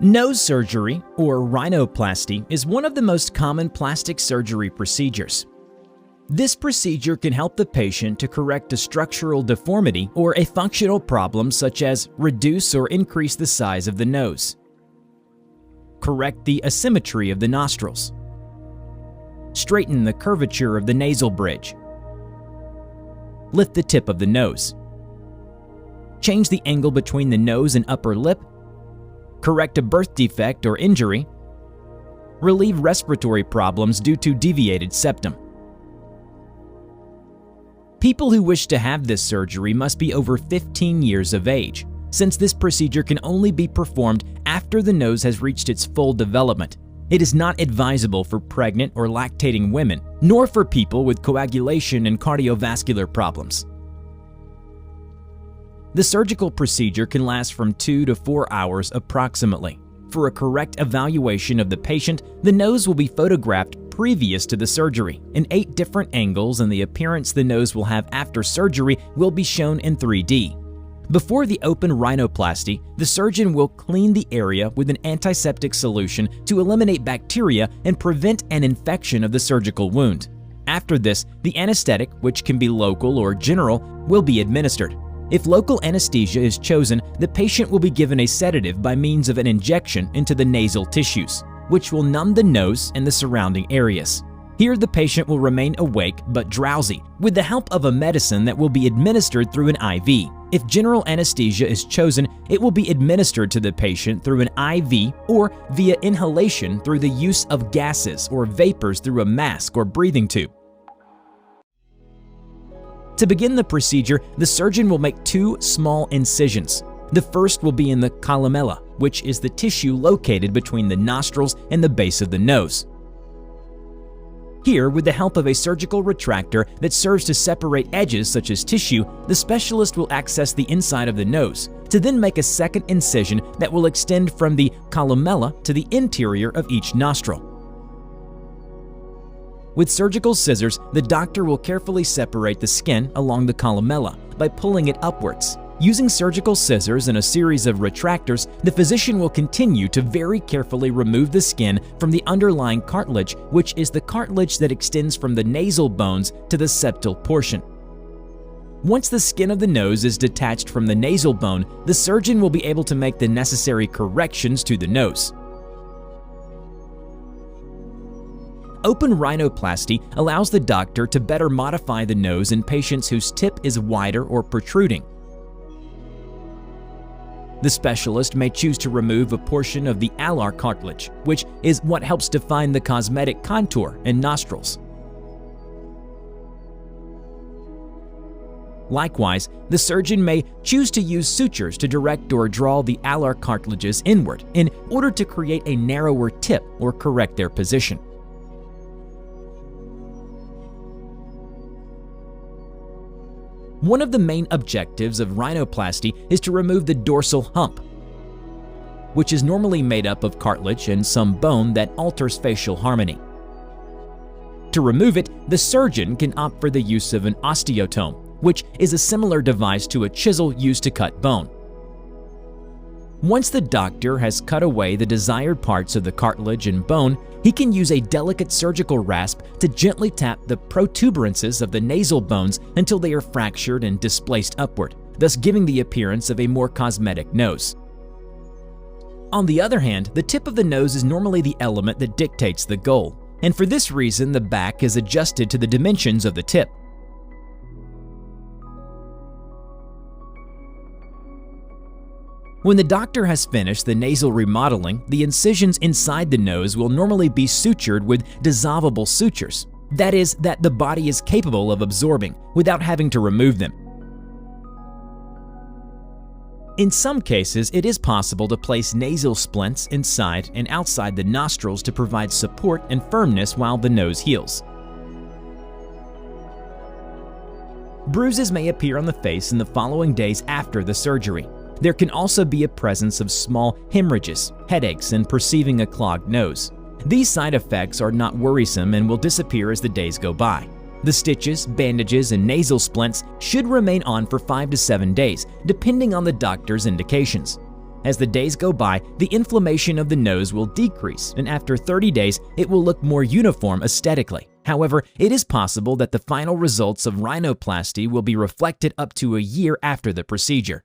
Nose surgery, or rhinoplasty, is one of the most common plastic surgery procedures. This procedure can help the patient to correct a structural deformity or a functional problem such as reduce or increase the size of the nose, correct the asymmetry of the nostrils, straighten the curvature of the nasal bridge, lift the tip of the nose, change the angle between the nose and upper lip, correct a birth defect or injury, relieve respiratory problems due to deviated septum. People who wish to have this surgery must be over 15 years of age, since this procedure can only be performed after the nose has reached its full development. It is not advisable for pregnant or lactating women, nor for people with coagulation and cardiovascular problems. The surgical procedure can last from 2 to 4 hours approximately. For a correct evaluation of the patient, the nose will be photographed previous to the surgery in 8 different angles, and the appearance the nose will have after surgery will be shown in 3D. Before the open rhinoplasty, the surgeon will clean the area with an antiseptic solution to eliminate bacteria and prevent an infection of the surgical wound. After this, the anesthetic, which can be local or general, will be administered. If local anesthesia is chosen, the patient will be given a sedative by means of an injection into the nasal tissues, which will numb the nose and the surrounding areas. Here, the patient will remain awake but drowsy, with the help of a medicine that will be administered through an IV. If general anesthesia is chosen, it will be administered to the patient through an IV or via inhalation through the use of gases or vapors through a mask or breathing tube. To begin the procedure, the surgeon will make 2 small incisions. The first will be in the columella, which is the tissue located between the nostrils and the base of the nose. Here, with the help of a surgical retractor that serves to separate edges such as tissue, the specialist will access the inside of the nose to then make a second incision that will extend from the columella to the interior of each nostril. With surgical scissors, the doctor will carefully separate the skin along the columella by pulling it upwards. Using surgical scissors and a series of retractors, the physician will continue to very carefully remove the skin from the underlying cartilage, which is the cartilage that extends from the nasal bones to the septal portion. Once the skin of the nose is detached from the nasal bone, the surgeon will be able to make the necessary corrections to the nose. Open rhinoplasty allows the doctor to better modify the nose in patients whose tip is wider or protruding. The specialist may choose to remove a portion of the alar cartilage, which is what helps define the cosmetic contour and nostrils. Likewise, the surgeon may choose to use sutures to direct or draw the alar cartilages inward in order to create a narrower tip or correct their position. One of the main objectives of rhinoplasty is to remove the dorsal hump, which is normally made up of cartilage and some bone that alters facial harmony. To remove it, the surgeon can opt for the use of an osteotome, which is a similar device to a chisel used to cut bone. Once the doctor has cut away the desired parts of the cartilage and bone, he can use a delicate surgical rasp to gently tap the protuberances of the nasal bones until they are fractured and displaced upward, thus giving the appearance of a more cosmetic nose. On the other hand, the tip of the nose is normally the element that dictates the goal, and for this reason the back is adjusted to the dimensions of the tip. When the doctor has finished the nasal remodeling, the incisions inside the nose will normally be sutured with dissolvable sutures. That is, that the body is capable of absorbing without having to remove them. In some cases, it is possible to place nasal splints inside and outside the nostrils to provide support and firmness while the nose heals. Bruises may appear on the face in the following days after the surgery. There can also be a presence of small hemorrhages, headaches, and perceiving a clogged nose. These side effects are not worrisome and will disappear as the days go by. The stitches, bandages, and nasal splints should remain on for 5 to 7 days, depending on the doctor's indications. As the days go by, the inflammation of the nose will decrease, and after 30 days, it will look more uniform aesthetically. However, it is possible that the final results of rhinoplasty will be reflected up to a year after the procedure.